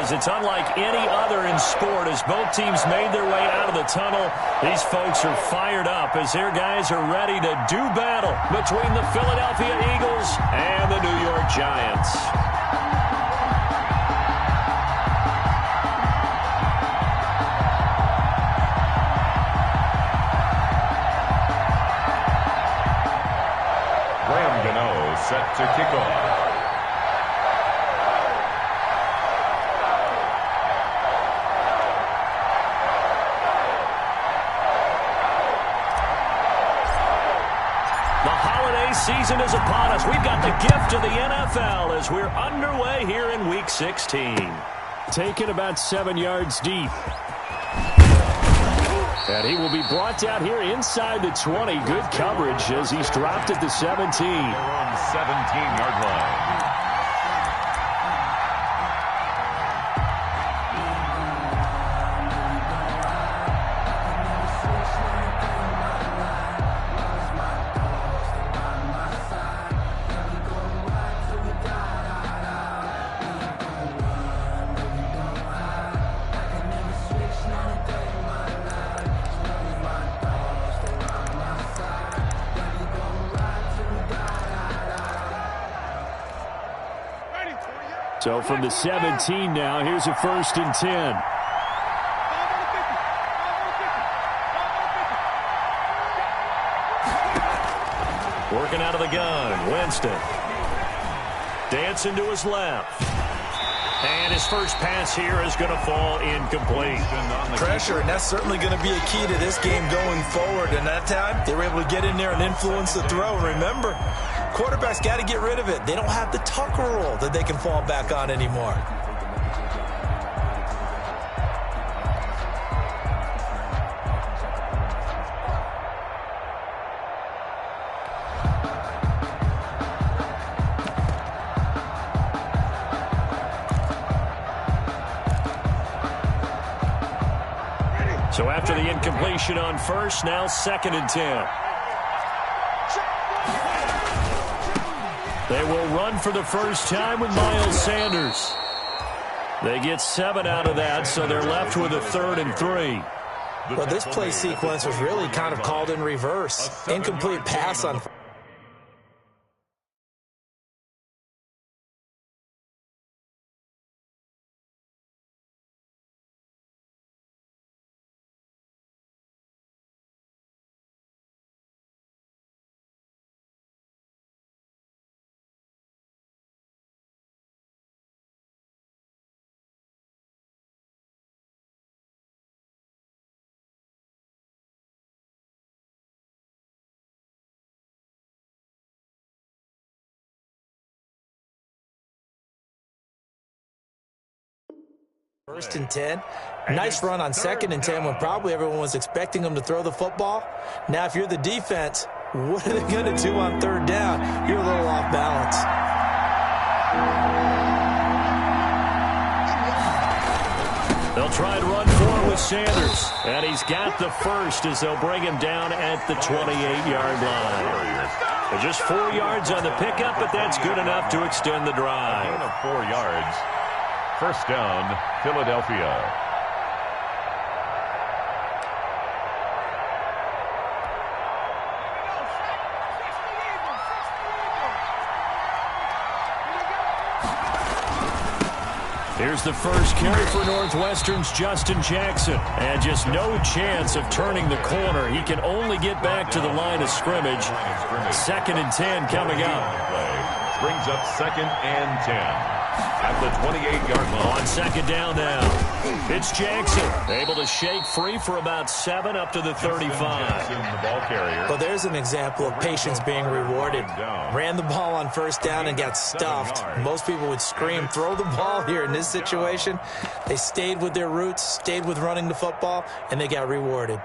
because it's unlike any other in sport. As both teams made their way out of the tunnel, these folks are fired up as their guys are ready to do battle between the Philadelphia Eagles and the New York Giants. Set to kick off. The holiday season is upon us. We've got the gift of the NFL as we're underway here in Week 16. Taken about 7 yards deep. And he will be brought down here inside the 20. Good coverage as he's dropped at the 17. They're on the 17-yard line. So from the 17 now, here's a 1st and 10. Working out of the gun, Winston. Dancing to his left. And his first pass here is going to fall incomplete. Pressure, and that's certainly going to be a key to this game going forward. And that time, they were able to get in there and influence the throw. Remember, quarterbacks got to get rid of it. They don't have the Tucker rule that they can fall back on anymore. So after the incompletion on first, now 2nd and 10. They will run for the first time with Miles Sanders. They get 7 out of that, so they're left with a 3rd and 3. Well, this play sequence was really kind of called in reverse. Incomplete pass on First and 10. Nice run on 2nd and 10 when probably everyone was expecting them to throw the football. Now, if you're the defense, what are they going to do on 3rd down? You're a little off balance. They'll try and run forward with Sanders. And he's got the first as they'll bring him down at the 28-yard line. Just 4 yards on the pickup, but that's good enough to extend the drive. 4 yards. First down, Philadelphia. Here's the first carry for Northwestern's Justin Jackson. And just no chance of turning the corner. He can only get back to the line of scrimmage. 2nd and 10 coming up. Brings up 2nd and 10. At the 28-yard line. On 2nd down now. It's Jackson. Able to shake free for about 7 up to the 35. The ball carrier. Well, there's an example of patience being rewarded. Ran the ball on 1st down and got stuffed. Most people would scream, throw the ball here. In this situation, they stayed with their roots, stayed with running the football, and they got rewarded.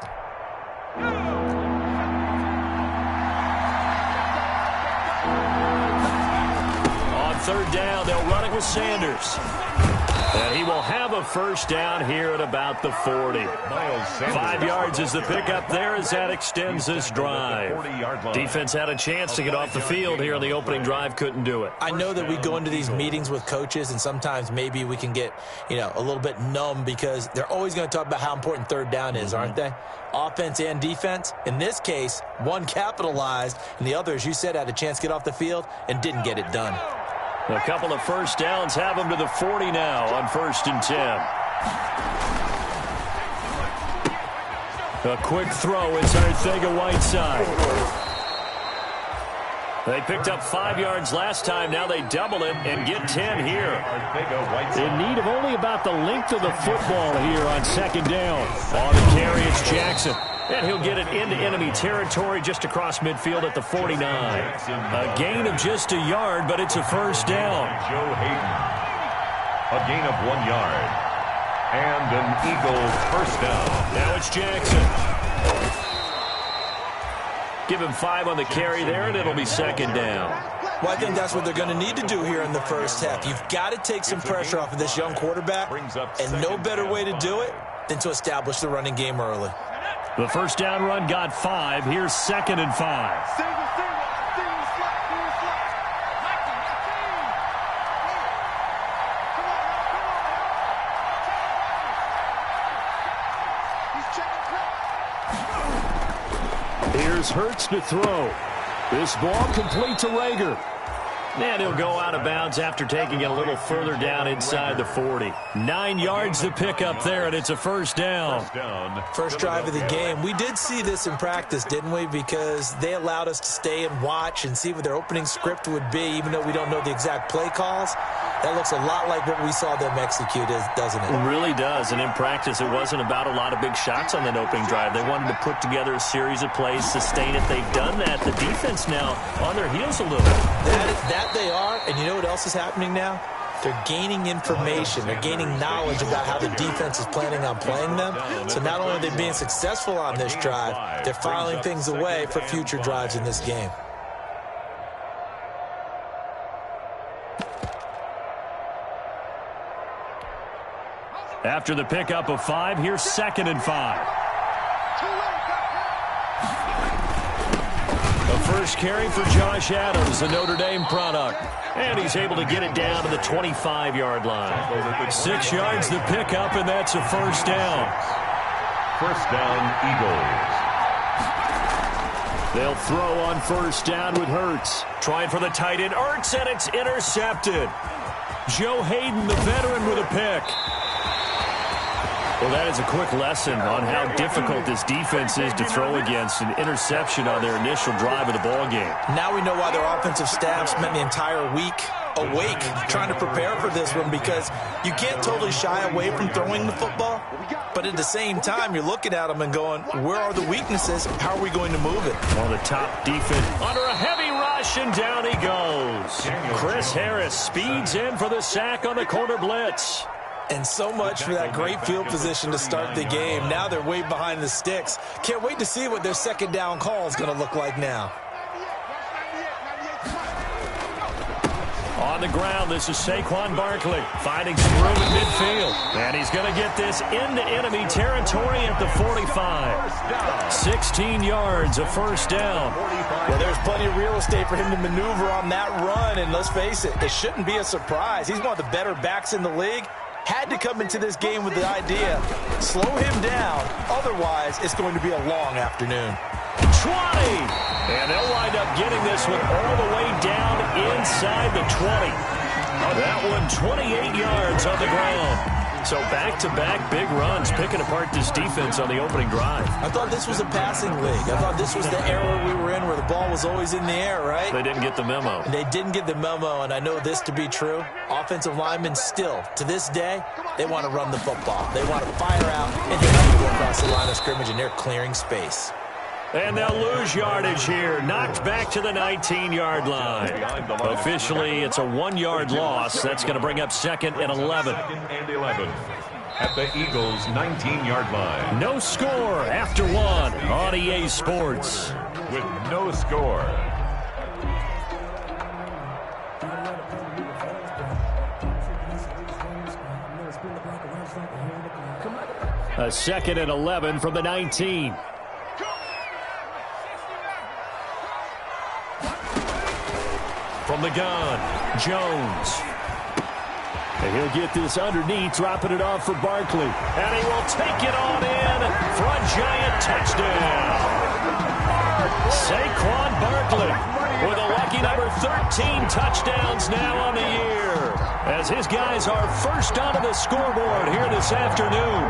On 3rd down, they'll run it with Sanders. And he will have a first down here at about the 40. 5 yards is the pickup there as that extends this drive. Defense had a chance to get off the field here in the opening drive, couldn't do it. I know that we go into these meetings with coaches, and sometimes maybe we can get, a little bit numb because they're always going to talk about how important third down is, aren't they? Offense and defense. In this case, one capitalized, and the other, as you said, had a chance to get off the field and didn't get it done. A couple of first downs have them to the 40 now on 1st and 10. A quick throw. It's Arcega-Whiteside. They picked up 5 yards last time. Now they double it and get 10 here. In need of only about the length of the football here on 2nd down. On the carry, it's Jackson. And he'll get it into enemy territory just across midfield at the 49. A gain of just a yard, but it's a first down. Joe Hayden. A gain of 1 yard. And an Eagle first down. Now it's Jackson. Give him 5 on the carry there, and it'll be 2nd down. Well, I think that's what they're going to need to do here in the first half. You've got to take some pressure off of this young quarterback, and no better way to do it than to establish the running game early. The first down run got 5. Here's 2nd and 5. Here's Hurts to throw. This ball complete to Rager. And he'll go out of bounds after taking it a little further down inside the 40. 9 yards to pick up there, and it's a first down. First drive of the game. We did see this in practice, didn't we? Because they allowed us to stay and watch and see what their opening script would be, even though we don't know the exact play calls. That looks a lot like what we saw them execute, doesn't it? It really does, and in practice, it wasn't about a lot of big shots on that opening drive. They wanted to put together a series of plays, sustain it. They've done that. The defense now on their heels a little. That they are, and you know what else is happening now? They're gaining information. They're gaining knowledge about how the defense is planning on playing them. So not only are they being successful on this drive, they're filing things away for future drives in this game. After the pickup of 5, here's 2nd and 5. The first carry for Josh Adams, the Notre Dame product. And he's able to get it down to the 25-yard line. 6 yards the pickup, and that's a first down. First down, Eagles. They'll throw on first down with Hurts. Trying for the tight end, Hurts, and it's intercepted. Joe Hayden, the veteran, with a pick. Well, that is a quick lesson on how difficult this defense is to throw against. An interception on their initial drive of the ball game. Now we know why their offensive staff spent the entire week awake trying to prepare for this one, because you can't totally shy away from throwing the football, but at the same time, you're looking at them and going, where are the weaknesses? How are we going to move it? One of the top defense under a heavy rush, and down he goes. Chris Harris speeds in for the sack on the corner blitz. And so much for that great field position to start the game. Now they're way behind the sticks. Can't wait to see what their 2nd down call is going to look like now. On the ground, this is Saquon Barkley finding some room in midfield. And he's going to get this into enemy territory at the 45. 16 yards, a first down. Well, there's plenty of real estate for him to maneuver on that run. And let's face it, it shouldn't be a surprise. He's one of the better backs in the league. Had to come into this game with the idea, slow him down. Otherwise, it's going to be a long afternoon. 20. And they'll wind up getting this one all the way down inside the 20. That one 28 yards on the ground. So back-to-back big runs, picking apart this defense on the opening drive. I thought this was a passing league. I thought this was the era we were in where the ball was always in the air, right? They didn't get the memo. They didn't get the memo, and I know this to be true. Offensive linemen still, to this day, they want to run the football. They want to fire out and hit people across the line of scrimmage, and they're clearing space. And they'll lose yardage here. Knocked back to the 19-yard line. Officially, it's a 1-yard loss. That's going to bring up 2nd and 11. 2nd and 11 at the Eagles' 19-yard line. No score after 1 on EA Sports. With no score. A 2nd and 11 from the 19. From the gun, Jones. And he'll get this underneath, dropping it off for Barkley. And he will take it on in for a giant touchdown. Saquon Barkley with a lucky number 13 touchdowns now on the year, as his guys are first onto the scoreboard here this afternoon.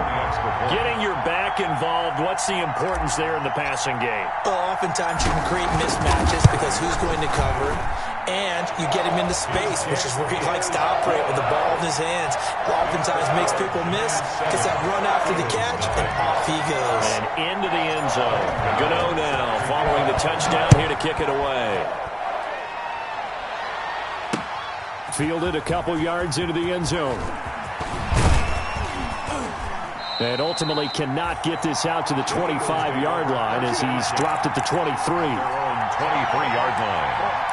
Getting your back involved, what's the importance there in the passing game? Well, oftentimes you can create mismatches because who's going to cover it? And you get him into space, which is where he likes to operate with the ball in his hands. Oftentimes makes people miss, gets that run after the catch, and off he goes. And into the end zone. Gano now following the touchdown here to kick it away. Fielded a couple yards into the end zone. And ultimately cannot get this out to the 25-yard line as he's dropped at the 23. 23-yard line.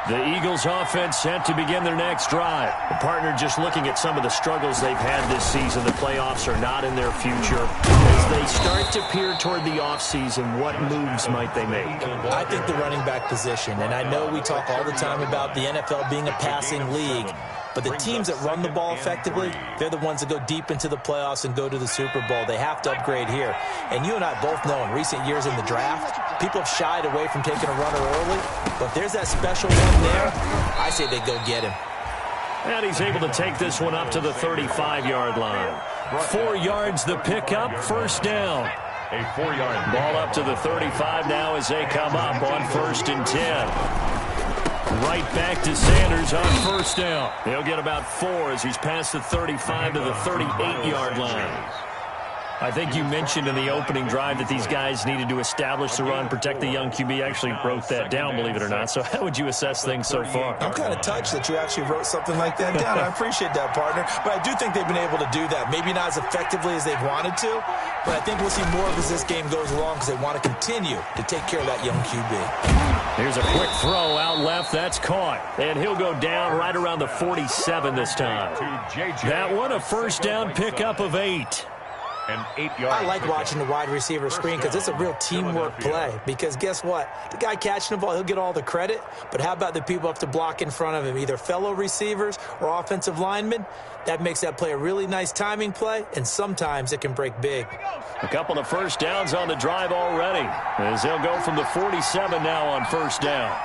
The Eagles offense set to begin their next drive. The partner just looking at some of the struggles they've had this season. The playoffs are not in their future. As they start to peer toward the offseason, what moves might they make? I think the running back position, and I know we talk all the time about the NFL being a passing league, but the teams that run the ball effectively, they're the ones that go deep into the playoffs and go to the Super Bowl. They have to upgrade here. And you and I both know in recent years in the draft, people have shied away from taking a runner early, but there's that special one there. I say they go get him. And he's able to take this one up to the 35-yard line. 4 yards the pickup, first down. A 4-yard ball up to the 35 now as they come up on 1st and 10. Right back to Sanders on first down. He'll get about 4 as he's past the 35 to the 38-yard line. I think you mentioned in the opening drive that these guys needed to establish the run, protect the young QB. Actually wrote that down, believe it or not. So how would you assess things so far? I'm kind of touched that you actually wrote something like that down. I appreciate that, partner. But I do think they've been able to do that. Maybe not as effectively as they've wanted to, but I think we'll see more of as this game goes along because they want to continue to take care of that young QB. Here's a quick throw out left. That's caught. And he'll go down right around the 47 this time. That one, a first down pickup of 8. I like watching the wide receiver screen because it's a real teamwork play. Because guess what? The guy catching the ball, he'll get all the credit. But how about the people up to block in front of him, either fellow receivers or offensive linemen? That makes that play a really nice timing play, and sometimes it can break big. A couple of first downs on the drive already, as they'll go from the 47 now on first down.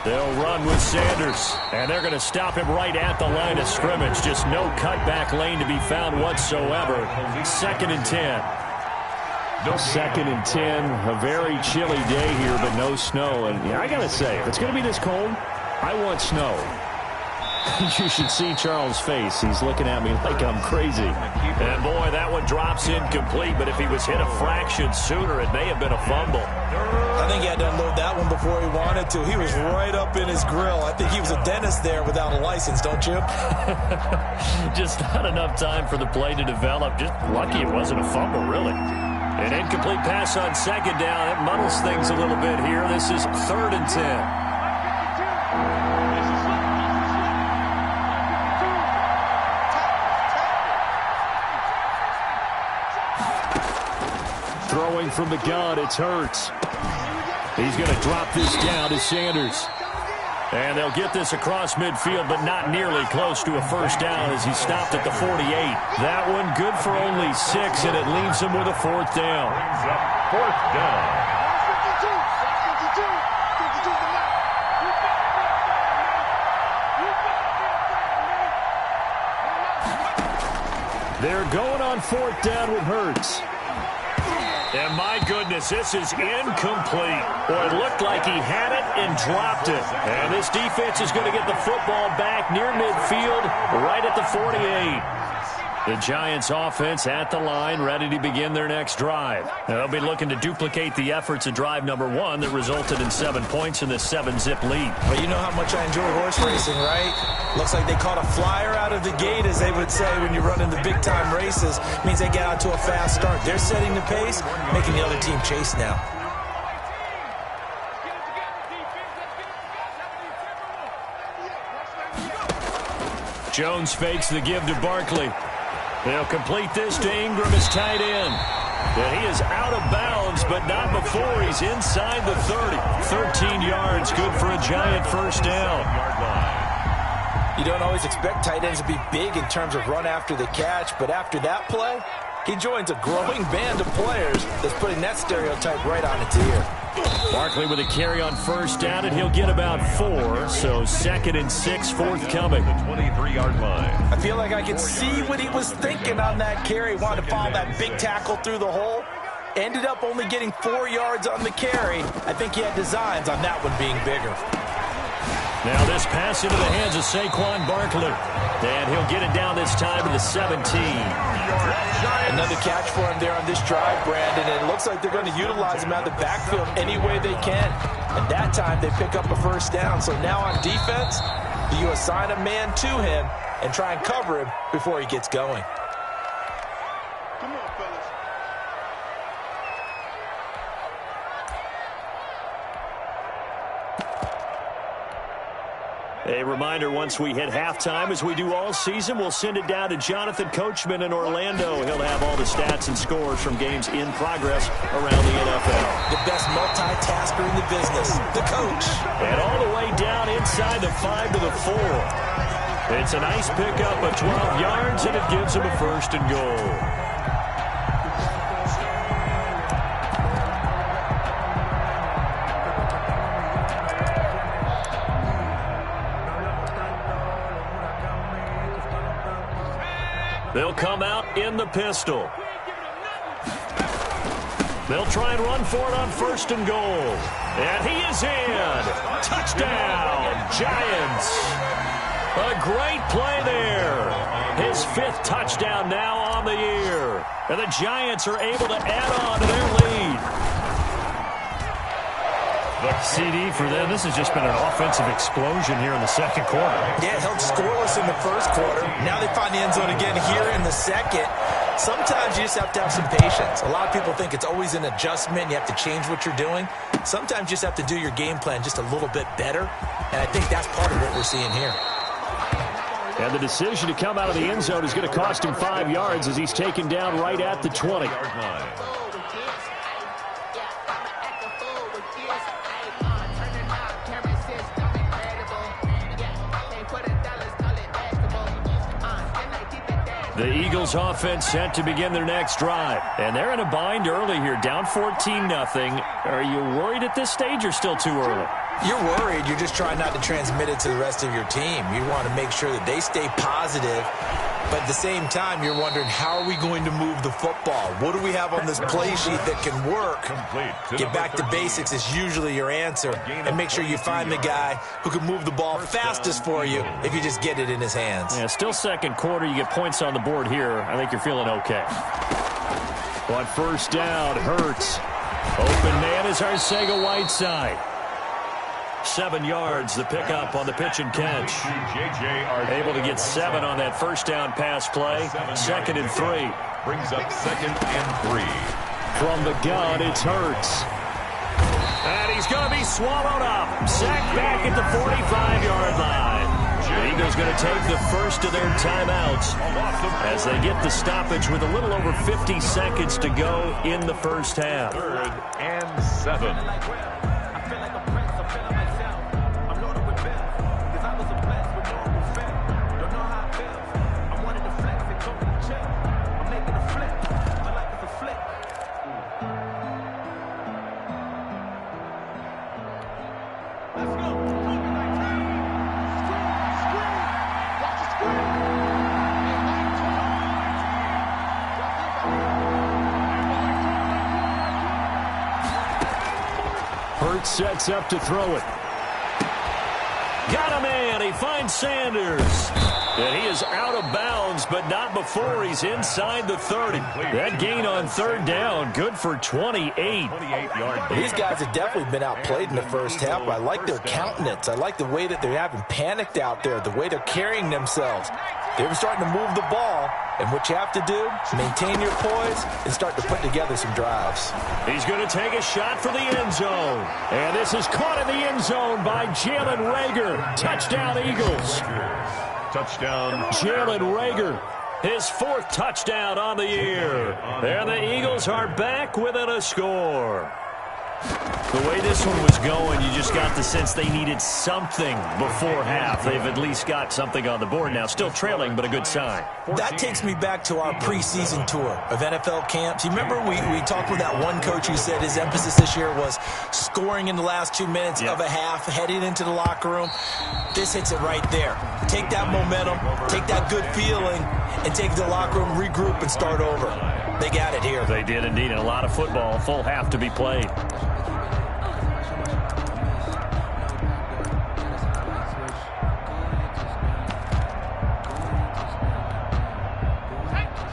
They'll run with Sanders, and they're going to stop him right at the line of scrimmage. Just no cutback lane to be found whatsoever. 2nd and 10. 2nd and 10. A very chilly day here, but no snow. And yeah, I got to say, if it's going to be this cold, I want snow. You should see Charles' face. He's looking at me like I'm crazy. And boy, that one drops incomplete, but if he was hit a fraction sooner, it may have been a fumble. I think he had to unload that one before he wanted to. He was right up in his grill. I think he was a dentist there without a license, don't you? Just not enough time for the play to develop. Just lucky it wasn't a fumble, really. An incomplete pass on 2nd down. It muddles things a little bit here. This is 3rd and 10. Throwing from the gun, it's Hurts. He's going to drop this down to Sanders. And they'll get this across midfield, but not nearly close to a first down as he stopped at the 48. That one good for only 6, and it leaves him with a 4th down. 4th down. They're going on 4th down with Hurts. And my goodness, this is incomplete. Well, it looked like he had it and dropped it. And this defense is going to get the football back near midfield, right at the 48. The Giants offense at the line, ready to begin their next drive. They'll be looking to duplicate the efforts of drive number 1 that resulted in 7 points in this 7-zip lead. Well, you know how much I enjoy horse racing, right? Looks like they caught a flyer out of the gate, as they would say when you're running the big-time races. Means they get out to a fast start. They're setting the pace, making the other team chase now. Jones fakes the give to Barkley. They'll complete this to Ingram as tight end. And he is out of bounds, but not before he's inside the 30. 13 yards, good for a Giant first down. You don't always expect tight ends to be big in terms of run after the catch, but after that play, he joins a growing band of players that's putting that stereotype right on its ear. Barkley with a carry on first down, and he'll get about 4, so 2nd and 6 forthcoming. The 23-yard line. I feel like I can see what he was thinking on that carry. Wanted to follow that big tackle through the hole. Ended up only getting 4 yards on the carry. I think he had designs on that one being bigger. Now this pass into the hands of Saquon Barkley. And he'll get it down this time to the 17. Another catch for him there on this drive, Brandon. And it looks like they're going to utilize him out of the backfield any way they can. And that time they pick up a first down. So now on defense, you assign a man to him and try and cover him before he gets going. Come on, fellas. A reminder, once we hit halftime, as we do all season, we'll send it down to Jonathan Coachman in Orlando. He'll have all the stats and scores from games in progress around the NFL. The best multitasker in the business, the coach. And all the way down inside the 5 to the 4. It's a nice pickup of 12 yards, and it gives him a 1st and goal. They'll come out in the pistol. They'll try and run for it on 1st and goal. And he is in. Touchdown, Giants. A great play there. His 5th touchdown now on the year. And the Giants are able to add on to their lead. The CD for them. This has just been an offensive explosion here in the 2nd quarter. Yeah, held scoreless in the 1st quarter. Now they find the end zone again here in the 2nd. Sometimes you just have to have some patience. A lot of people think it's always an adjustment. You have to change what you're doing. Sometimes you just have to do your game plan just a little bit better. And I think that's part of what we're seeing here. And the decision to come out of the end zone is going to cost him 5 yards as he's taken down right at the 20. The Eagles offense set to begin their next drive. And they're in a bind early here, down 14-0. Are you worried at this stage or still too early? You're worried. You're just trying not to transmit it to the rest of your team. You want to make sure that they stay positive. But at the same time, you're wondering, how are we going to move the football? What do we have on this play sheet that can work? Get back to basics is usually your answer. And make sure you find the guy who can move the ball fastest for you if you just get it in his hands. Yeah, still 2nd quarter. You get points on the board here. I think you're feeling okay. On 1st down, Hurts. Open man is Arcega-Whiteside. 7 yards, the pickup on the pitch and catch. Able to get 7 on that 1st down pass play. 2nd and 3. Brings up 2nd and 3. From the gun, it's Hurts. And he's going to be swallowed up. Sacked back at the 45-yard line. The Eagles going to take the first of their timeouts as they get the stoppage with a little over 50 seconds to go in the 1st half. 3rd and 7. Sets up to throw it. Got a man. He finds Sanders. And he is out of bounds, but not before he's inside the 30. That gain on 3rd down, good for 28. 28-yard. These guys have definitely been outplayed in the 1st half, but I like their countenance. I like the way that they're having panicked out there, the way they're carrying themselves. They're starting to move the ball, and what you have to do, maintain your poise and start to put together some drives. He's going to take a shot for the end zone. And this is caught in the end zone by Jalen Reagor. Touchdown, Eagles. Touchdown. Jalen Reagor, his 4th touchdown on the year. And the Eagles are back within a score. The way this one was going, you just got the sense they needed something before half. They've at least got something on the board now. Still trailing, but a good sign. That takes me back to our preseason tour of NFL camps. You remember we talked with that one coach who said his emphasis this year was scoring in the last 2 minutes of a half, heading into the locker room. This hits it right there. Take that momentum, take that good feeling, and take it to the locker room, regroup, and start over. They got it here. They did indeed, and a lot of football, full half to be played.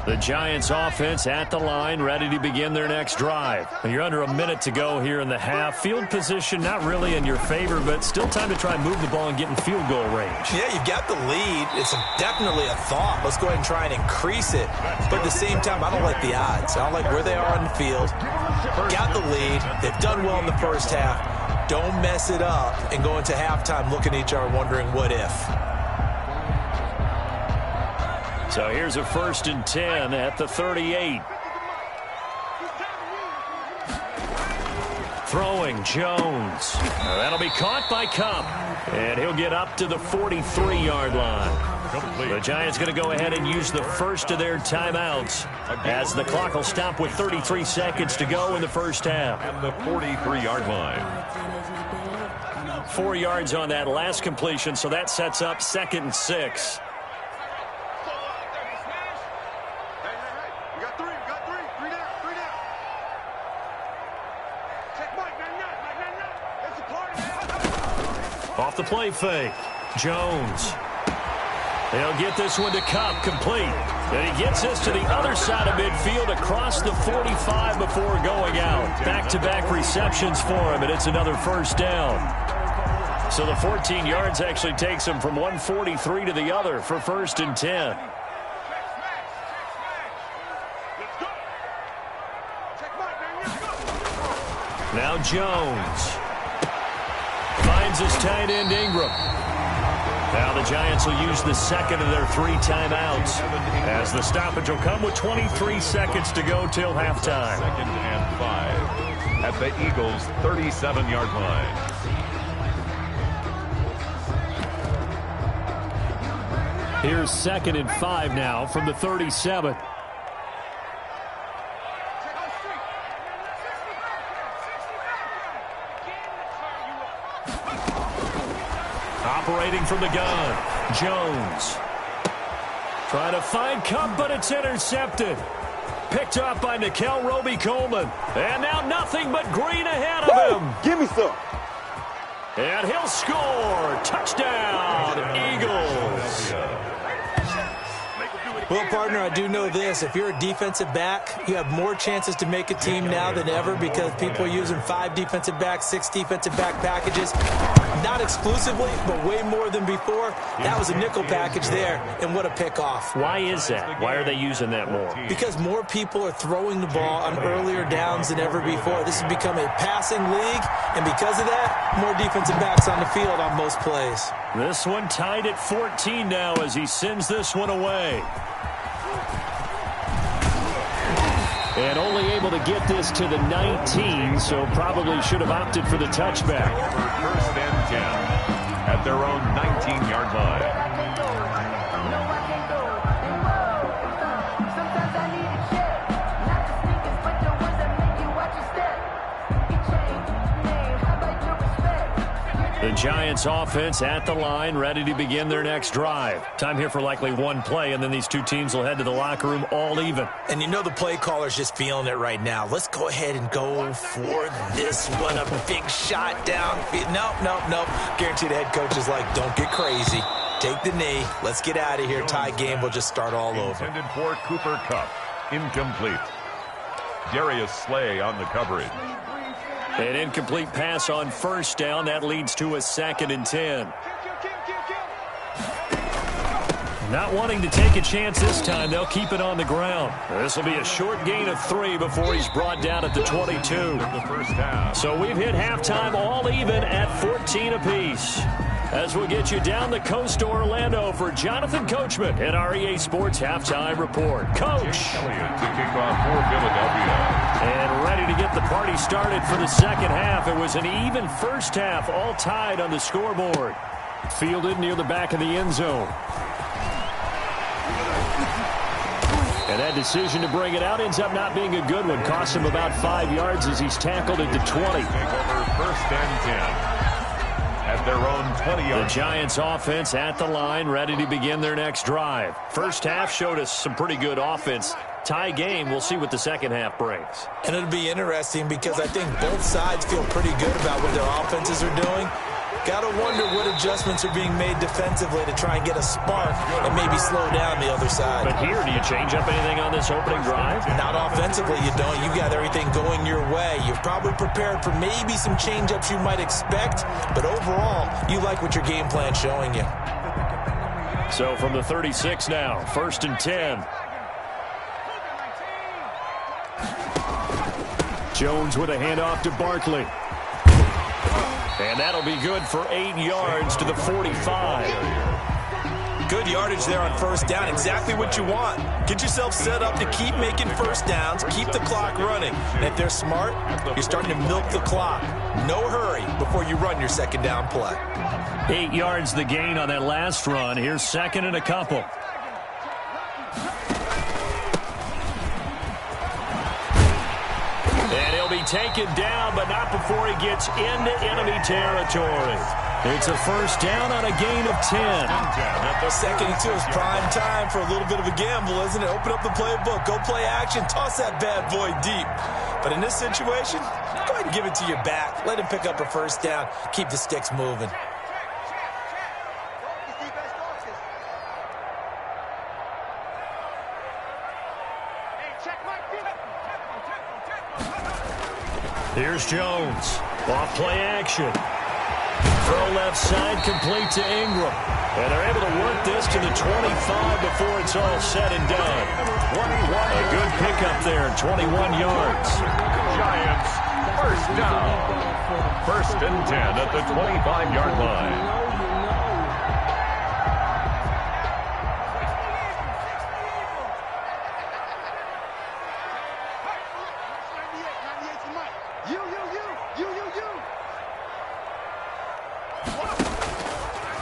The Giants offense at the line, ready to begin their next drive. You're under a minute to go here in the half. Field position not really in your favor, but still time to try and move the ball and get in field goal range. Yeah, you've got the lead. It's definitely a thought. Let's go ahead and try and increase it. But at the same time, I don't like the odds. I don't like where they are on the field. Got the lead. They've done well in the first half. Don't mess it up and go into halftime looking at each other wondering what if. So here's a 1st and 10 at the 38. Throwing, Jones. That'll be caught by Cup. And he'll get up to the 43-yard line. The Giants going to go ahead and use the first of their timeouts as the clock will stop with 33 seconds to go in the first half. At the 43-yard line. 4 yards on that last completion, so that sets up 2nd and 6. Off the play fake. Jones. They'll get this one to Cup, complete. And he gets this to the other side of midfield across the 45 before going out. Back-to-back receptions for him, and it's another first down. So the 14 yards actually takes him from 143 to the other for 1st and 10. Now Jones. Finds his tight end Ingram. Now the Giants will use the second of their 3 timeouts as the stoppage will come with 23 seconds to go till halftime. 2nd and 5 at the Eagles' 37-yard line. Here's 2nd and 5 now from the 37. Operating from the gun, Jones. Trying to find Cup, but it's intercepted. Picked up by Nikel Roby-Coleman. And now nothing but green ahead of him. Give me some. And he'll score. Touchdown, Eagles. Well, partner, I do know this. If you're a defensive back, you have more chances to make a team now than ever because people are using 5 defensive backs, 6 defensive back packages. Not exclusively, but way more than before. That was a nickel package there, and what a pickoff. Why is that? Why are they using that more? Because more people are throwing the ball on earlier downs than ever before. This has become a passing league, and because of that, more defensive backs on the field on most plays. This one tied at 14 now as he sends this one away. And only able to get this to the 19, so probably should have opted for the touchback. 1st and 10 at their own 19-yard line. The Giants offense at the line, ready to begin their next drive. Time here for likely one play, and then these two teams will head to the locker room all even. And you know the play caller's just feeling it right now. Let's go ahead and go for this one. A big shot down. Nope. Guarantee the head coach is like, don't get crazy. Take the knee. Let's get out of here. Tie game. We'll just start all over. Intended for Cooper Kupp. Incomplete. Darius Slay on the coverage. An incomplete pass on first down. That leads to a 2nd and 10. Not wanting to take a chance this time, they'll keep it on the ground. This will be a short gain of 3 before he's brought down at the 22. The first half. So we've hit halftime all even at 14 apiece. as we'll get you down the coast to Orlando for Jonathan Coachman at our EA Sports Halftime Report. Coach. Elliott to kick off for Philadelphia. And ready to get the party started for the second half. It was an even first half, all tied on the scoreboard. Fielded near the back of the end zone. And that decision to bring it out ends up not being a good one. Cost him about 5 yards as he's tackled at the 20. Take over 1st and 10 at their own 20-yard. The Giants offense at the line, ready to begin their next drive. First half showed us some pretty good offense. Tie game, we'll see what the second half brings. And it'll be interesting because I think both sides feel pretty good about what their offenses are doing. Got to wonder what adjustments are being made defensively to try and get a spark and maybe slow down the other side. But here, do you change up anything on this opening drive? Not offensively, you don't. You got everything going your way. You're probably prepared for maybe some change-ups you might expect, but overall, you like what your game plan's showing you. So from the 36 now, 1st and 10. Jones with a handoff to Barkley. And that'll be good for 8 yards to the 45. Good yardage there on first down. Exactly what you want. Get yourself set up to keep making first downs, keep the clock running. And if they're smart, you're starting to milk the clock. No hurry before you run your second down play. 8 yards the gain on that last run. Here's 2nd and a couple. And he'll be taken down, but not before he gets into enemy territory. It's a first down on a gain of 10. 2nd and 2 is prime time for a little bit of a gamble, isn't it? Open up the playbook, go play action, toss that bad boy deep. But in this situation, go ahead and give it to your back. Let him pick up a first down. Keep the sticks moving. Here's Jones. Off play action. Throw left side, complete to Ingram. And they're able to work this to the 25 before it's all said and done. A good pickup there, 21 yards. Giants, first down. 1st and 10 at the 25-yard line.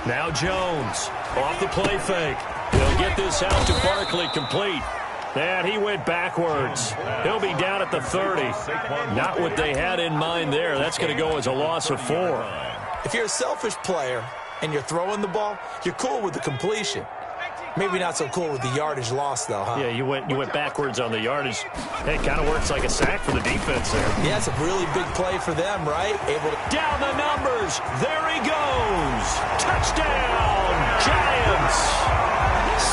Now Jones, off the play fake. He'll get this out to Barkley, complete. And he went backwards. He'll be down at the 30. Not what they had in mind there. That's going to go as a loss of 4. If you're a selfish player and you're throwing the ball, you're cool with the completion. Maybe not so cool with the yardage loss, though, huh? Yeah, you went backwards on the yardage. Hey, it kind of works like a sack for the defense there. Yeah, it's a really big play for them, right? Able to down the numbers. There he goes. Touchdown, Giants.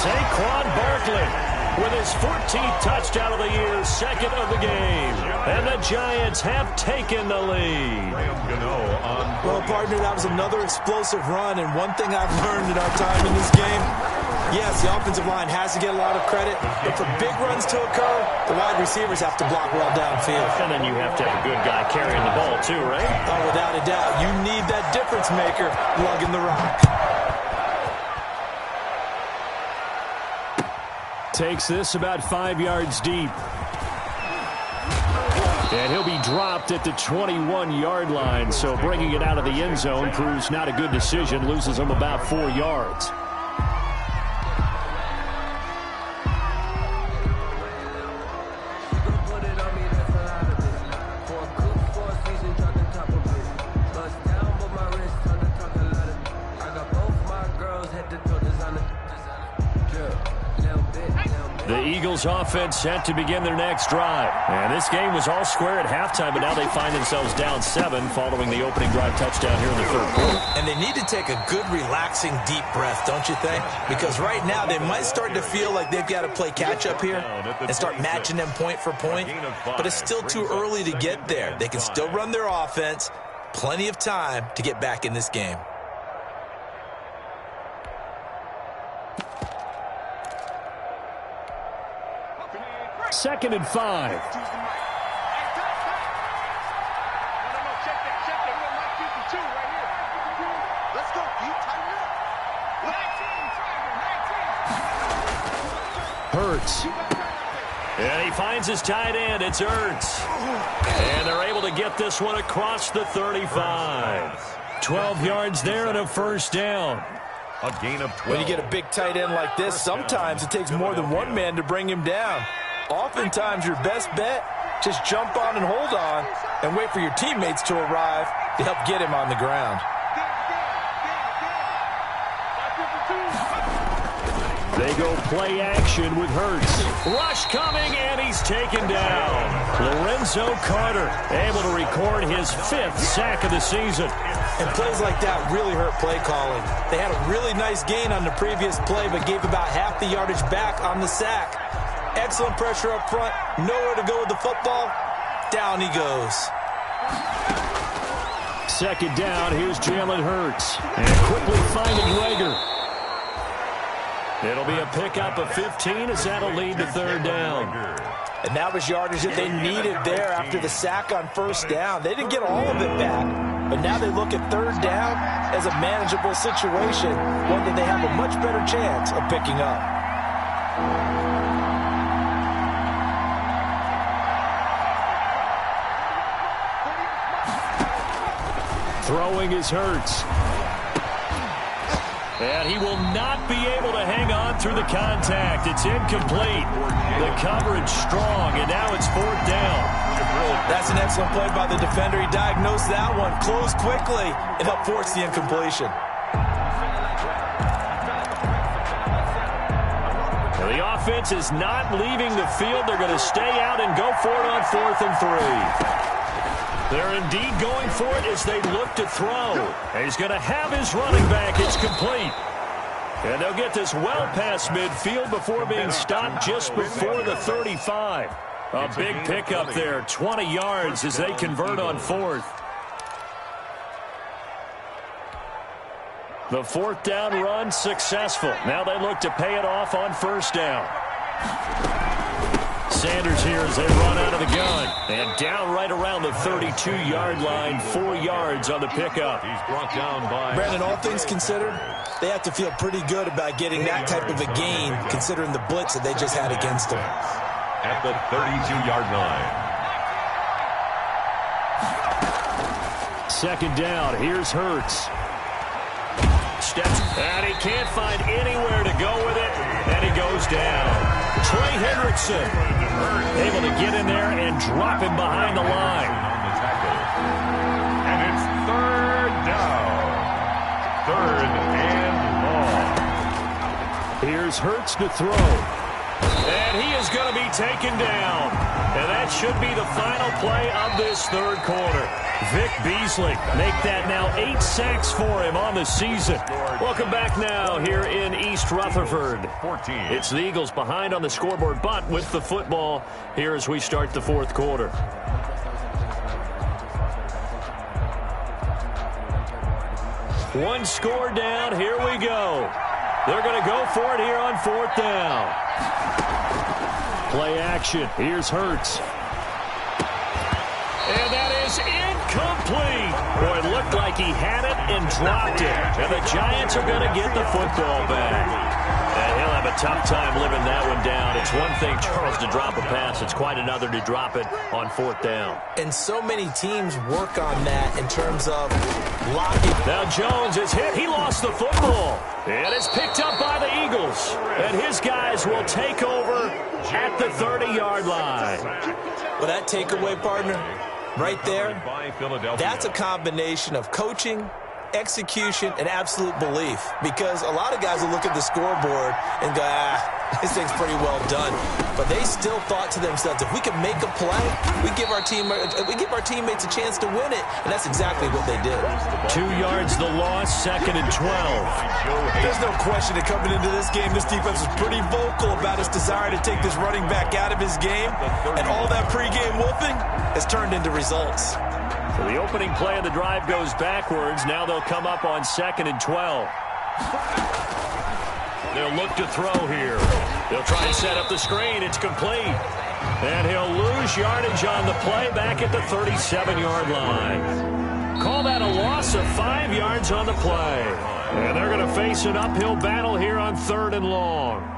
Saquon Barkley with his 14th touchdown of the year, 2nd of the game. And the Giants have taken the lead. Well, partner, that was another explosive run, and one thing I've learned in our time in this game, yes, the offensive line has to get a lot of credit, but for big runs to occur, the wide receivers have to block well downfield. And then you have to have a good guy carrying the ball too, right? Oh, without a doubt. You need that difference maker lugging the rock. Takes this about 5 yards deep. And he'll be dropped at the 21-yard line, so bringing it out of the end zone proves not a good decision, loses him about 4 yards. The Eagles offense set to begin their next drive. And this game was all square at halftime, but now they find themselves down 7 following the opening drive touchdown here in the 3rd quarter. And they need to take a good, relaxing, deep breath, don't you think? Because right now they might start to feel like they've got to play catch-up here and start matching them point for point. But it's still too early to get there. They can still run their offense. Plenty of time to get back in this game. Second and 5. Check that. Check that. We'll knock you for 2 right here. Let's go. Hurts. And he finds his tight end. It's Ertz. And they're able to get this one across the 35. 12 yards there and a first down. A gain of 12. When you get a big tight end like this, sometimes it takes more than one man to bring him down. Oftentimes, your best bet, just jump on and hold on and wait for your teammates to arrive to help get him on the ground. They go play action with Hurts. Rush coming, and he's taken down. Lorenzo Carter able to record his 5th sack of the season. And plays like that really hurt play calling. They had a really nice gain on the previous play, but gave about half the yardage back on the sack. Excellent pressure up front. Nowhere to go with the football. Down he goes. Second down, here's Jalen Hurts. And quickly finding Rager. It'll be a pickup of 15 as that'll lead to third down. And that was yardage that they needed there after the sack on first down. They didn't get all of it back, but now they look at third down as a manageable situation, one that they have a much better chance of picking up. Throwing is Hurts. And he will not be able to hang on through the contact. It's incomplete. The coverage strong, and now it's fourth down. That's an excellent play by the defender. He diagnosed that one, closed quickly, and helped force the incompletion. Now the offense is not leaving the field. They're going to stay out and go for it on 4th and 3. They're indeed going for it as they look to throw. And he's going to have his running back. It's complete. And they'll get this well past midfield before being stopped just before the 35. A big pickup there, 20 yards as they convert on 4th. The 4th down run successful. Now they look to pay it off on first down. Sanders here as they run out of the gun. And down right around the 32-yard line, 4 yards on the pickup. He's brought down by... Brandon, all things considered, they have to feel pretty good about getting that type of a gain, considering the blitz that they just had against them. At the 32-yard line. Second down, here's Hurts. Steps, and he can't find anywhere to go with it, and he goes down. Trey Hendrickson able to get in there and drop him behind the line. And it's third down. Third and long. Here's Hurts to throw. And he is going to be taken down. And that should be the final play of this third quarter. Vic Beasley make that now 8 sacks for him on the season. Welcome back now here in East Rutherford. 14. It's the Eagles behind on the scoreboard, but with the football here as we start the fourth quarter. One score down. Here we go. They're going to go for it here on 4th down. Play action. Here's Hurts. And that is incomplete. Boy, it looked like he had it and dropped it. And the Giants are going to get the football back. And he'll have a tough time living that one down. It's one thing, Charles, to drop a pass. It's quite another to drop it on 4th down. And so many teams work on that in terms of blocking. Now Jones is hit. He lost the football. And it's picked up by the Eagles. And his guys will take over at the 30-yard line. Well, that takeaway, partner, right there, that's a combination of coaching, execution, and absolute belief. Because a lot of guys will look at the scoreboard and go, this thing's pretty well done. But they still thought to themselves, if we can make a play, we give our teammates a chance to win it. And that's exactly what they did. 2 yards the loss, 2nd and 12. There's no question that coming into this game, this defense was pretty vocal about its desire to take this running back out of his game. And all that pregame wolfing has turned into results. So the opening play of the drive goes backwards. Now they'll come up on 2nd and 12. They'll look to throw here. They'll try and set up the screen. It's complete. And he'll lose yardage on the play back at the 37-yard line. Call that a loss of 5 yards on the play. And they're going to face an uphill battle here on 3rd and long.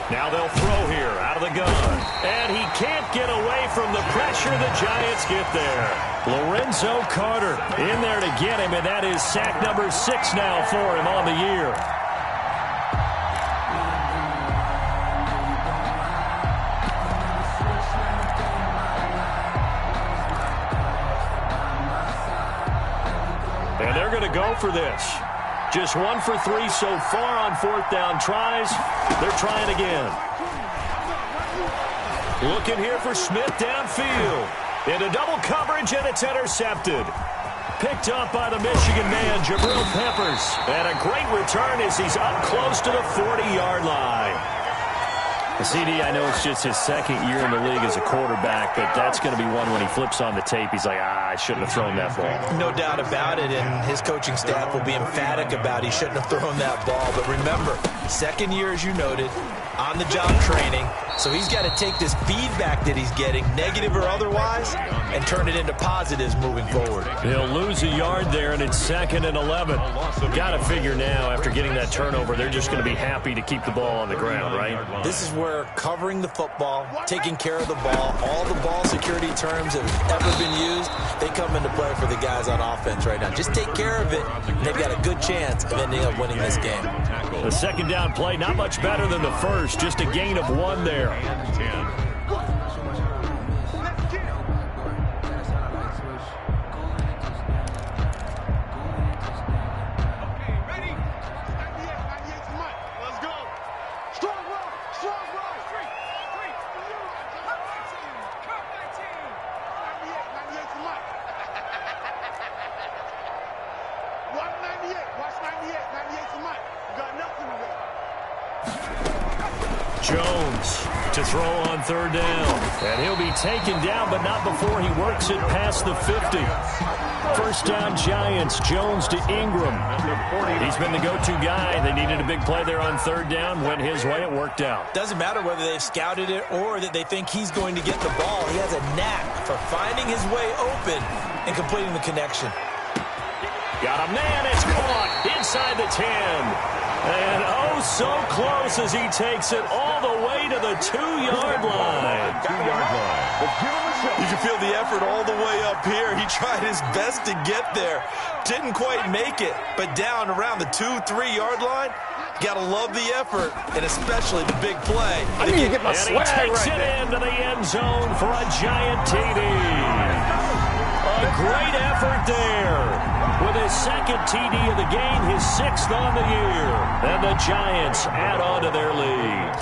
Now they'll throw here out of the gun. And he can't get away from the pressure. The Giants get there. Lorenzo Carter in there to get him, and that is sack number 6 now for him on the year. And they're going to go for this. Just 1 for 3 so far on 4th down tries. They're trying again. Looking here for Smith downfield. Into double coverage, and it's intercepted. Picked up by the Michigan man, Jabril Peppers. And a great return as he's up close to the 40-yard line. CD, I know it's just his 2nd year in the league as a quarterback, but that's going to be one when he flips on the tape. He's like, I shouldn't have thrown that ball. No doubt about it, and his coaching staff will be emphatic about he shouldn't have thrown that ball. But remember, 2nd year, as you noted, on-the-job training. So he's got to take this feedback that he's getting, negative or otherwise, and turn it into positives moving forward. He'll lose a yard there, and it's 2nd and 11. Got to figure now, after getting that turnover, they're just going to be happy to keep the ball on the ground, right? This is where covering the football, taking care of the ball, all the ball security terms that have ever been used, they come into play for the guys on offense right now. Just take care of it, and they've got a good chance of ending up winning this game. The 2nd down play, not much better than the first, just a gain of 1 there. And 10. Jones to throw on 3rd down. And he'll be taken down, but not before he works it past the 50. 1st down Giants, Jones to Ingram. He's been the go-to guy. They needed a big play there on 3rd down. Went his way, it worked out. Doesn't matter whether they've scouted it or that they think he's going to get the ball. He has a knack for finding his way open and completing the connection. Got a man, it's caught inside the 10. And oh, so close as he takes it all the way to the 2-yard line. 2-yard line. You can feel the effort all the way up here. He tried his best to get there. Didn't quite make it, but down around the 2-3-yard line, got to love the effort, and especially the big play. I need to get my swag right. He takes it into the end zone for a giant TD. A great effort there. With his 2nd TD of the game, his 6th on the year. And the Giants add on to their lead.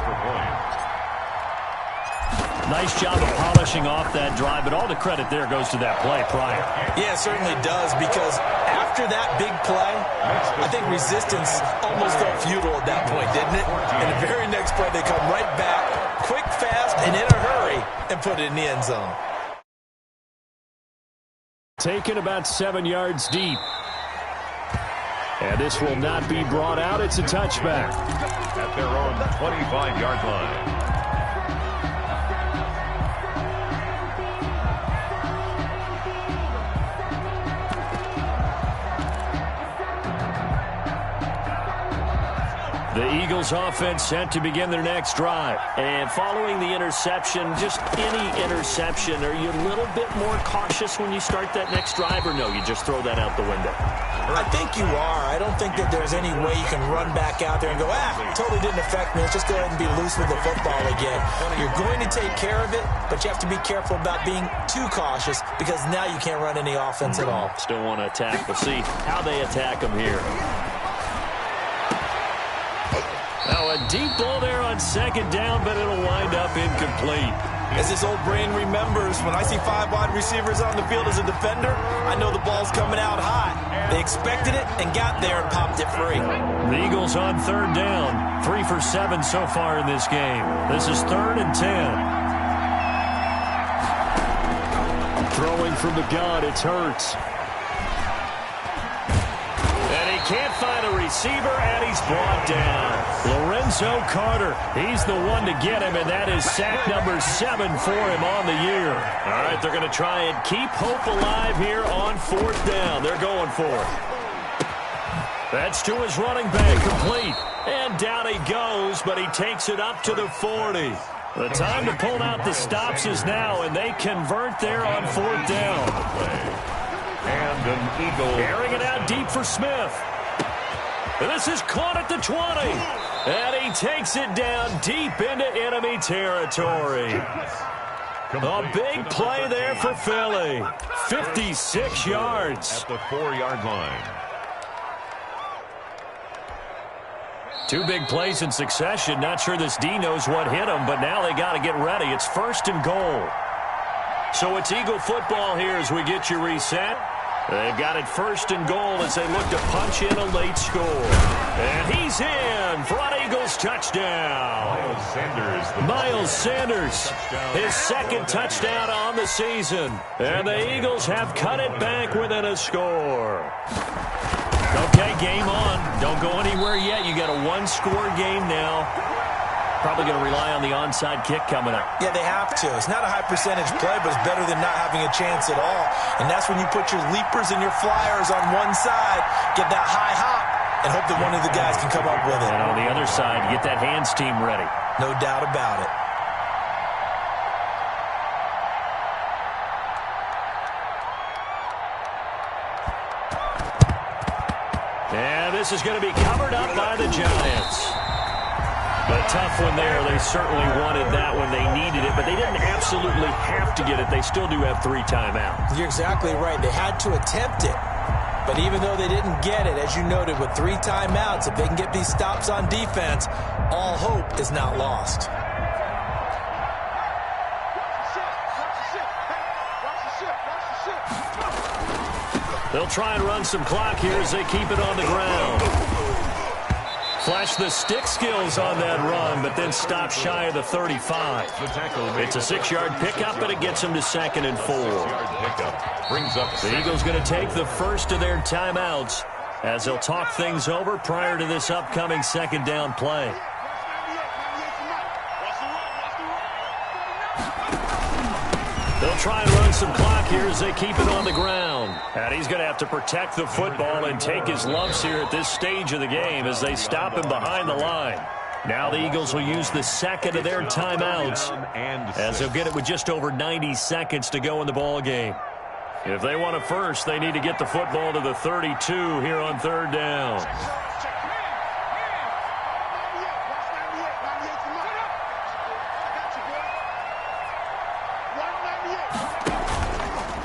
Nice job of polishing off that drive, but all the credit there goes to that play prior. Yeah, it certainly does, because after that big play, I think resistance almost felt futile at that point, didn't it? And the very next play, they come right back, quick, fast, and in a hurry, and put it in the end zone. Taken about 7 yards deep. And this will not be brought out. It's a touchback. At their own 25-yard line. The Eagles offense set to begin their next drive. And following the interception, just any interception, are you a little bit more cautious when you start that next drive, or no, you just throw that out the window? I think you are. I don't think that there's any way you can run back out there and go, totally didn't affect me. Let's just go ahead and be loose with the football again. You're going to take care of it, but you have to be careful about being too cautious, because now you can't run any offense at all. Still want to attack. We'll see how they attack them here. Now a deep ball there on 2nd down, but it'll wind up incomplete. As this old brain remembers, when I see 5 wide receivers on the field as a defender, I know the ball's coming out hot. They expected it and got there and popped it free. The Eagles on third down. 3 for 7 so far in this game. This is 3rd and 10. Throwing from the gun, it's Hurts. And he can't find a receiver, and he's brought down. Lorenzo Carter, he's the one to get him, and that is sack number 7 for him on the year. All right, they're going to try and keep hope alive here on 4th down. They're going for it. That's to his running back, complete. And down he goes, but he takes it up to the 40. The time to pull out the stops is now, and they convert there on 4th down. And an Eagle. Airing it out deep for Smith. And this is caught at the 20. And he takes it down deep into enemy territory. A big play there for Philly. 56 yards. At the 4-yard line. 2 big plays in succession. Not sure this D knows what hit him, but now they got to get ready. It's 1st and goal. So it's Eagle football here as we get you reset. They've got it 1st and goal as they look to punch in a late score. And he's in for an Eagles touchdown. Miles Sanders, his 2nd touchdown on the season. And the Eagles have cut it back within a score. Okay, game on. Don't go anywhere yet. You got a 1-score game now. Probably going to rely on the onside kick coming up. Yeah, they have to. It's not a high percentage play, but it's better than not having a chance at all. And that's when you put your leapers and your flyers on one side, get that high hop, and hope that one of the guys can come up with it. And on the other side, get that hands team ready. No doubt about it. And this is going to be covered up by the Giants. A tough one there. They certainly wanted that when they needed it, but they didn't absolutely have to get it. They still do have 3 timeouts. You're exactly right. They had to attempt it. But even though they didn't get it, as you noted, with 3 timeouts, if they can get these stops on defense, all hope is not lost. They'll try and run some clock here as they keep it on the ground. Flash the stick skills on that run, but then stop shy of the 35. It's a 6-yard pickup, and it gets them to 2nd and 4. The Eagles going to take the first of their timeouts as they'll talk things over prior to this upcoming 2nd down play. They'll try and run some clock here as they keep it on the ground. And he's going to have to protect the football and take his lumps here at this stage of the game as they stop him behind the line. Now the Eagles will use the 2nd of their timeouts as they'll get it with just over 90 seconds to go in the ball game. If they want a first, they need to get the football to the 32 here on 3rd down.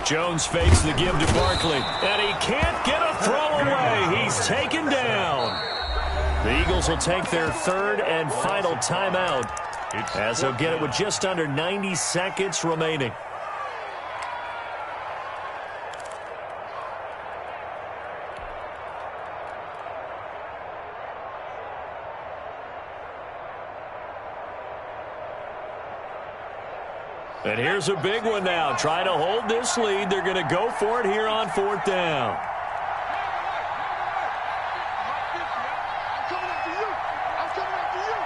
Jones fakes the give to Barkley, and he can't get a throw away. He's taken down. The Eagles will take their 3rd and final timeout as they'll get it with just under 90 seconds remaining. And here's a big one now. Trying to hold this lead. They're going to go for it here on 4th down. I'm coming after you. I'm coming after you.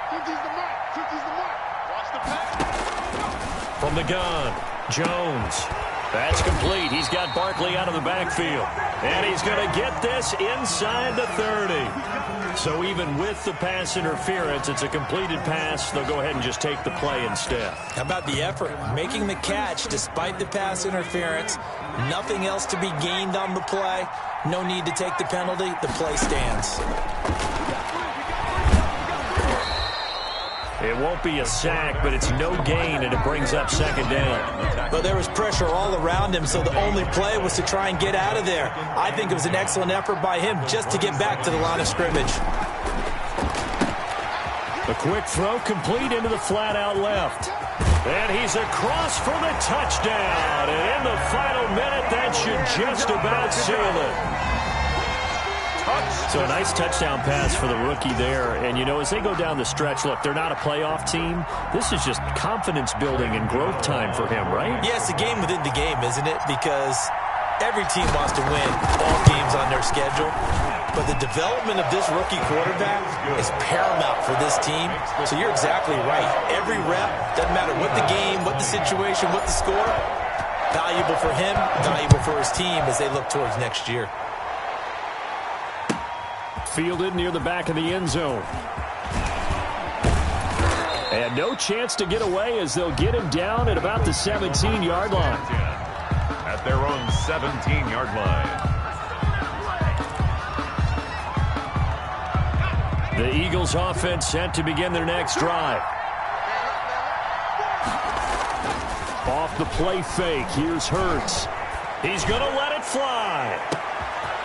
Think he's the mark. Think he's the mark. Watch the pass. From the gun, Jones. That's complete. He's got Barkley out of the backfield. And he's going to get this inside the 30. So even with the pass interference, it's a completed pass. They'll go ahead and just take the play instead. How about the effort? Making the catch despite the pass interference. Nothing else to be gained on the play. No need to take the penalty. The play stands. It won't be a sack, but it's no gain, and it brings up 2nd down. But there was pressure all around him, so the only play was to try and get out of there. I think it was an excellent effort by him just to get back to the line of scrimmage. A quick throw complete into the flat out left. And he's across for the touchdown. And in the final minute, that should just about seal it. So a nice touchdown pass for the rookie there. And, you know, as they go down the stretch, look, they're not a playoff team. This is just confidence building and growth time for him, right? Yeah, it's a game within the game, isn't it? Because every team wants to win all games on their schedule. But the development of this rookie quarterback is paramount for this team. So you're exactly right. Every rep, doesn't matter what the game, what the situation, what the score, valuable for him, valuable for his team as they look towards next year. Fielded near the back of the end zone. And no chance to get away as they'll get him down at about the 17-yard line. At their own 17-yard line. The Eagles offense set to begin their next drive. Off the play fake, here's Hurts. He's going to let it fly.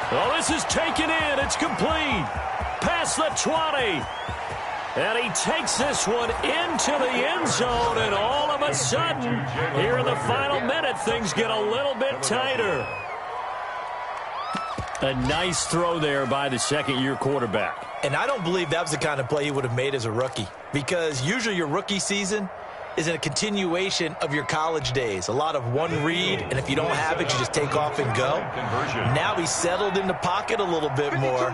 Oh, this is taken in. It's complete. Past the 20. And he takes this one into the end zone. And all of a sudden, here in the final minute, things get a little bit tighter. A nice throw there by the second-year quarterback. And I don't believe that was the kind of play he would have made as a rookie. Because usually your rookie season is a continuation of your college days. A lot of one read, and if you don't have it, you just take off and go. Now he's settled in the pocket a little bit more,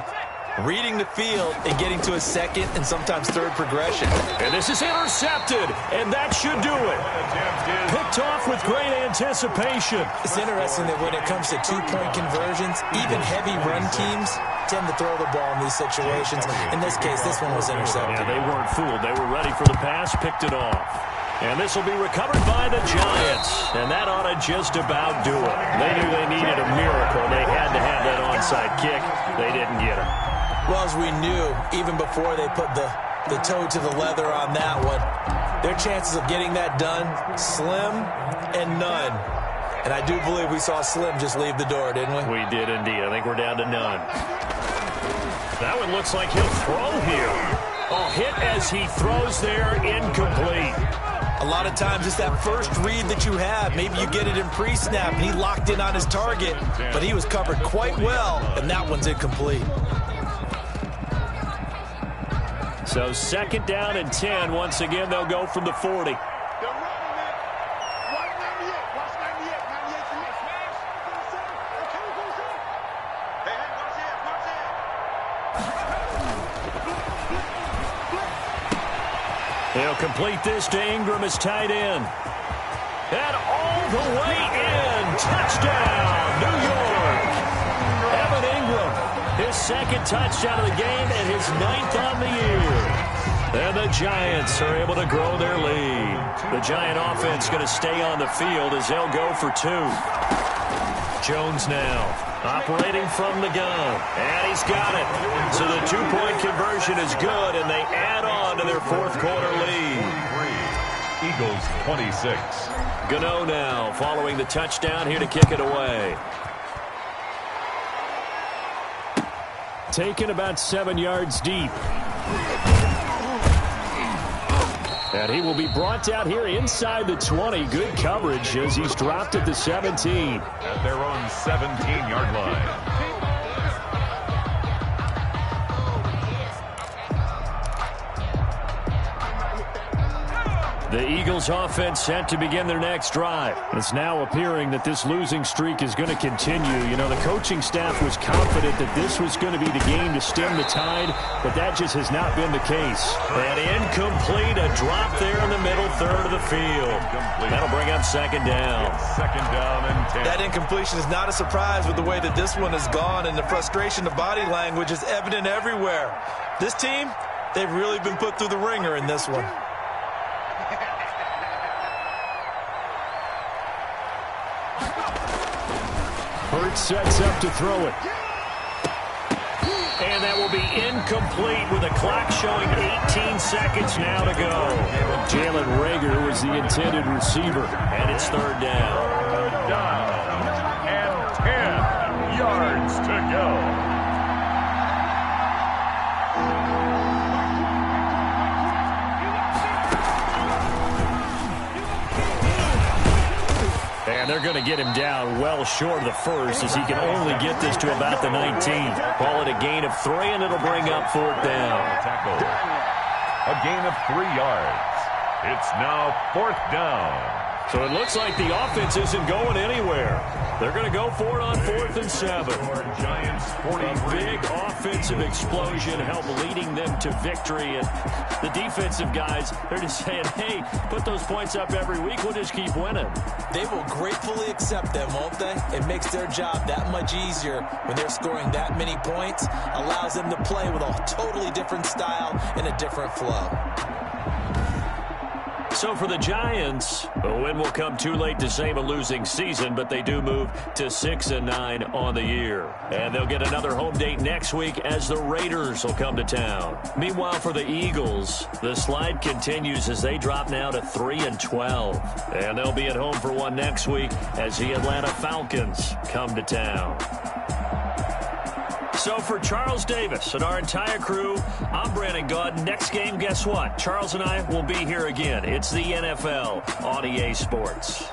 reading the field and getting to a second and sometimes third progression. And this is intercepted, and that should do it. Picked off with great anticipation. It's interesting that when it comes to two-point conversions, even heavy run teams tend to throw the ball in these situations. In this case, this one was intercepted. Yeah, they weren't fooled. They were ready for the pass, picked it off. And this will be recovered by the Giants. And that ought to just about do it. They knew they needed a miracle. They had to have that onside kick. They didn't get it. Well, as we knew, even before they put the toe to the leather on that one, their chances of getting that done, slim and none. And I do believe we saw Slim just leave the door, didn't we? We did indeed. I think we're down to none. That one looks like he'll throw here. Oh, hit as he throws there, incomplete. A lot of times it's that first read that you have. Maybe you get it in pre-snap, and he locked in on his target, but he was covered quite well, and that one's incomplete. So second down and 10. Once again, they'll go from the 40. They'll complete this to Ingram as tight end. And all the way in. Touchdown, New York. Evan Ingram, his second touchdown of the game and his 9th on the year. And the Giants are able to grow their lead. The Giant offense going to stay on the field as they'll go for 2. Jones now operating from the gun. And he's got it. So the 2-point conversion is good, and they add on to their fourth quarter lead. Eagles 26. Gano now following the touchdown here to kick it away. Taken about 7 yards deep. And he will be brought down here inside the 20. Good coverage as he's dropped at the 17. At their own 17-yard line. The Eagles offense set to begin their next drive. It's now appearing that this losing streak is going to continue. You know, the coaching staff was confident that this was going to be the game to stem the tide, but that just has not been the case. And incomplete, a drop there in the middle third of the field. That'll bring up second down. Second down and 10. That incompletion is not a surprise with the way that this one has gone, and the frustration of body language is evident everywhere. This team, they've really been put through the ringer in this one. Hurts sets up to throw it. And that will be incomplete with a clock showing 18 seconds now to go. Jalen Reagor was the intended receiver, and it's third down. Third down and 10 yards to go. And they're going to get him down well short of the first, as he can only get this to about the 19. Call it a gain of 3, and it'll bring up 4th down. Tackle. A gain of 3 yards. It's now 4th down. So it looks like the offense isn't going anywhere. They're going to go for it on 4th and 7. Giants 40. A big offensive explosion helped leading them to victory. And the defensive guys, they're just saying, hey, put those points up every week. We'll just keep winning. They will gratefully accept them, won't they? It makes their job that much easier when they're scoring that many points. Allows them to play with a totally different style and a different flow. So for the Giants, a win will come too late to save a losing season, but they do move to 6-9 on the year. And they'll get another home date next week as the Raiders will come to town. Meanwhile, for the Eagles, the slide continues as they drop now to 3-12. And they'll be at home for one next week as the Atlanta Falcons come to town. So for Charles Davis and our entire crew, I'm Brandon Gaudin. Next game, guess what? Charles and I will be here again. It's the NFL on EA Sports.